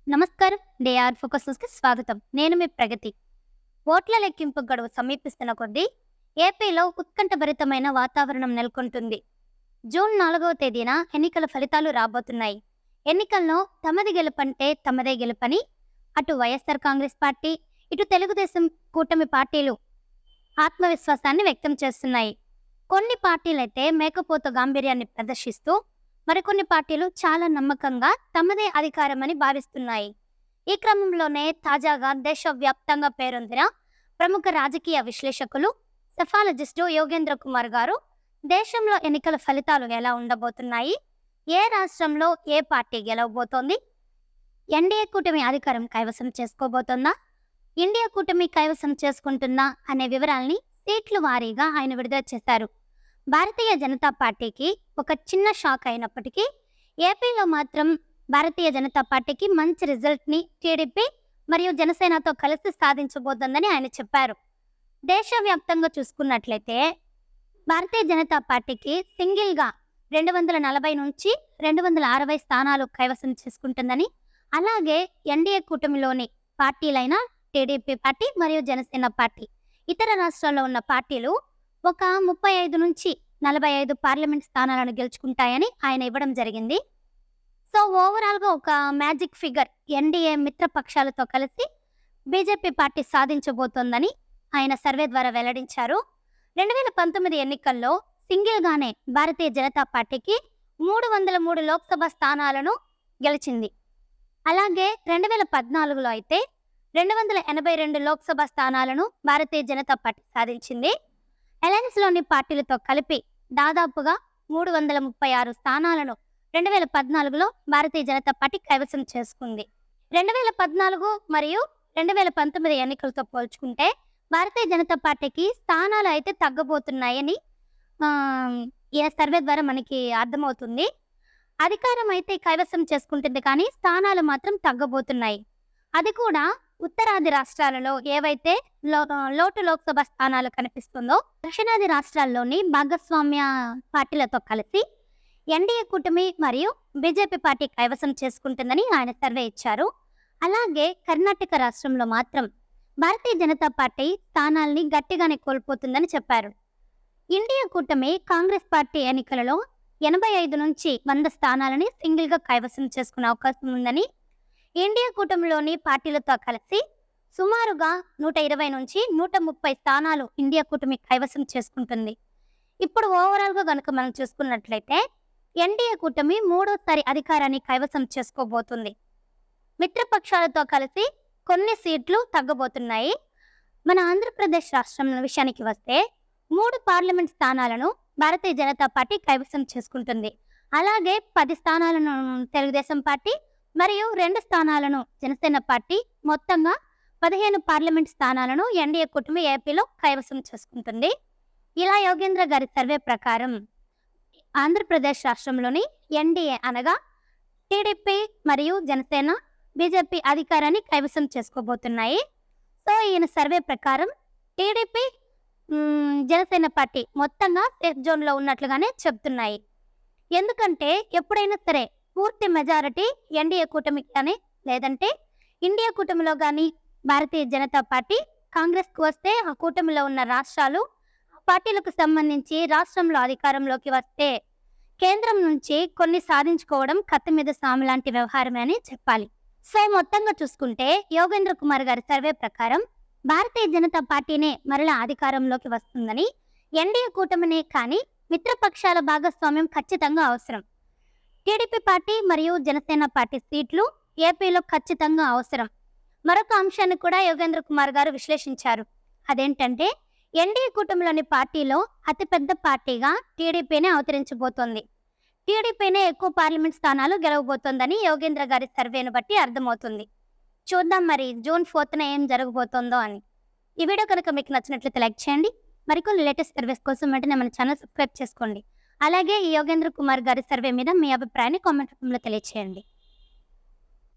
నమస్కారం. డేఆర్ ఫోకస్ న్యూస్‌కి స్వాగతం. నేను మీ ప్రగతి. ఓట్ల లెక్కింపు గడువు సమీపిస్తున్న కొద్దీ ఏపీలో ఉత్కంఠభరితమైన వాతావరణం నెలకొంటుంది. జూన్ 4వ తేదీన ఎన్నికల ఫలితాలు రాబోతున్నాయి. ఎన్నికల్లో తమది గెలుపంటే తమదే గెలుపని అటు వైఎస్ఆర్ కాంగ్రెస్ పార్టీ, ఇటు తెలుగుదేశం కూటమి పార్టీలు ఆత్మవిశ్వాసాన్ని వ్యక్తం చేస్తున్నాయి. కొన్ని పార్టీలైతే మేకపోతు గాంభీర్యాన్ని ప్రదర్శిస్తూ, మరికొన్ని పార్టీలు చాలా నమ్మకంగా తమదే అధికారమని భావిస్తున్నాయి. ఈ క్రమంలోనే తాజాగా దేశవ్యాప్తంగా పేరొందిన ప్రముఖ రాజకీయ విశ్లేషకులు, సెఫాలజిస్టు యోగేంద్ర కుమార్ గారు దేశంలో ఎన్నికల ఫలితాలు ఎలా ఉండబోతున్నాయి, ఏ రాష్ట్రంలో ఏ పార్టీ గెలవబోతోంది, ఎన్డీఏ కూటమి అధికారం కైవసం చేసుకోబోతోందా, ఇండియా కూటమి కైవసం చేసుకుంటుందా అనే వివరాల్ని సీట్ల వారీగా ఆయన విడుదల చేశారు. భారతీయ జనతా పార్టీకి ఒక చిన్న షాక్ అయినప్పటికీ ఏపీలో మాత్రం భారతీయ జనతా పార్టీకి మంచి రిజల్ట్ని టీడీపీ మరియు జనసేనతో కలిసి సాధించబోతోందని ఆయన చెప్పారు. దేశవ్యాప్తంగా చూసుకున్నట్లయితే భారతీయ జనతా పార్టీకి సింగిల్గా 240 నుంచి 260 స్థానాలు కైవసం చేసుకుంటుందని, అలాగే ఎన్డీఏ కూటమిలోని పార్టీలైన టీడీపీ పార్టీ మరియు జనసేన పార్టీ, ఇతర రాష్ట్రాల్లో ఉన్న పార్టీలు ఒక 35 నుంచి 45 పార్లమెంట్ స్థానాలను గెలుచుకుంటాయని ఆయన ఇవ్వడం జరిగింది. సో ఓవరాల్గా ఒక మ్యాజిక్ ఫిగర్ ఎన్డీఏ మిత్రపక్షాలతో కలిసి బీజేపీ పార్టీ సాధించబోతోందని ఆయన సర్వే ద్వారా వెల్లడించారు. 2019 ఎన్నికల్లో సింగిల్గానే భారతీయ జనతా పార్టీకి 303 లోక్సభ స్థానాలను గెలిచింది. అలాగే 2014లో అయితే 282 లోక్సభ స్థానాలను భారతీయ జనతా పార్టీ సాధించింది. అలయన్స్లోని పార్టీలతో కలిపి దాదాపుగా 336 స్థానాలను 2014లో భారతీయ జనతా పార్టీ కైవసం చేసుకుంది. 2014 మరియు 2019 ఎన్నికలతో పోల్చుకుంటే భారతీయ జనతా పార్టీకి స్థానాలు అయితే తగ్గబోతున్నాయని ఈ సర్వే ద్వారా మనకి అర్థమవుతుంది. అధికారం అయితే కైవసం చేసుకుంటుంది, కానీ స్థానాలు మాత్రం తగ్గబోతున్నాయి. అది కూడా ఉత్తరాది రాష్ట్రాలలో ఏవైతే లోటు లోక్సభ స్థానాలు కనిపిస్తుందో, దక్షిణాది రాష్ట్రాల్లోని భాగస్వామ్య పార్టీలతో కలిసి ఎన్డీఏ కూటమి మరియు బీజేపీ పార్టీ కైవసం చేసుకుంటుందని ఆయన సర్వే ఇచ్చారు. అలాగే కర్ణాటక రాష్ట్రంలో మాత్రం భారతీయ జనతా పార్టీ స్థానాల్ని గట్టిగానే కోల్పోతుందని చెప్పారు. ఇండియా కూటమి కాంగ్రెస్ పార్టీ ఎన్నికలలో 85 నుంచి 100 స్థానాలని సింగిల్గా కైవసం చేసుకునే అవకాశం ఉందని, ఇండియా కూటమిలోని పార్టీలతో కలిసి సుమారుగా 120 నుంచి 130 స్థానాలు ఇండియా కూటమి కైవసం చేసుకుంటుంది. ఇప్పుడు ఓవరాల్గా కనుక మనం చూసుకున్నట్లయితే ఎన్డీఏ కూటమి మూడోసారి అధికారాన్ని కైవసం చేసుకోబోతుంది. మిత్రపక్షాలతో కలిసి కొన్ని సీట్లు తగ్గబోతున్నాయి. మన ఆంధ్రప్రదేశ్ రాష్ట్రం విషయానికి వస్తే 3 పార్లమెంట్ స్థానాలను భారతీయ జనతా పార్టీ కైవసం చేసుకుంటుంది. అలాగే 10 స్థానాలను తెలుగుదేశం పార్టీ మరియు 2 స్థానాలను జనసేన పార్టీ, మొత్తంగా 15 పార్లమెంట్ స్థానాలను ఎన్డీఏ కూటమి ఏపీలో కైవసం చేసుకుంటుంది. ఇలా యోగేంద్ర గారి సర్వే ప్రకారం ఆంధ్రప్రదేశ్ రాష్ట్రంలోని ఎన్డీఏ అనగా టీడీపీ మరియు జనసేన, బీజేపీ అధికారాన్ని కైవసం చేసుకోబోతున్నాయి. సో ఈయన సర్వే ప్రకారం టీడీపీ, జనసేన పార్టీ మొత్తంగా సేఫ్ జోన్లో ఉన్నట్లుగానే చెప్తున్నాయి. ఎందుకంటే ఎప్పుడైనా సరే పూర్తి మెజారిటీ ఎన్డీఏ కూటమికి కానీ, లేదంటే ఇండియా కూటమిలో కానీ భారతీయ జనతా పార్టీ కాంగ్రెస్కు వస్తే ఆ కూటమిలో ఉన్న రాష్ట్రాలు పార్టీలకు సంబంధించి రాష్ట్రంలో అధికారంలోకి వస్తే కేంద్రం నుంచి కొన్ని సాధించుకోవడం కత్తి మీద సాము లాంటి వ్యవహారమే అని చెప్పాలి. సో మొత్తంగా చూసుకుంటే యోగేంద్ర కుమార్ గారి సర్వే ప్రకారం భారతీయ జనతా పార్టీనే మరలా అధికారంలోకి వస్తుందని, ఎన్డీఏ కూటమినే కానీ మిత్రపక్షాల భాగస్వామ్యం ఖచ్చితంగా అవసరం. టీడీపీ పార్టీ మరియు జనసేన పార్టీ సీట్లు ఏపీలో ఖచ్చితంగా అవసరం. మరొక అంశాన్ని కూడా యోగేంద్ర కుమార్ గారు విశ్లేషించారు. అదేంటంటే ఎన్డీఏ కూటమిలోని పార్టీలో అతిపెద్ద పార్టీగా టీడీపీనే అవతరించబోతోంది. టీడీపీనే ఎక్కువ పార్లమెంట్ స్థానాలు గెలవబోతోందని యోగేంద్ర గారి సర్వేను బట్టి అర్థమవుతుంది. చూద్దాం మరి జూన్ 4న ఏం జరగబోతోందో అని. ఈ వీడియో కనుక మీకు నచ్చినట్లయితే లైక్ చేయండి. మరికొన్ని లేటెస్ట్ సర్వేస్ కోసం వెంటనే మన ఛానల్ సబ్స్క్రైబ్ చేసుకోండి. అలాగే ఈ యోగేంద్ర కుమార్ గారి సర్వే మీద మీ అభిప్రాయాన్ని కామెంట్ రూపంలో తెలియచేయండి.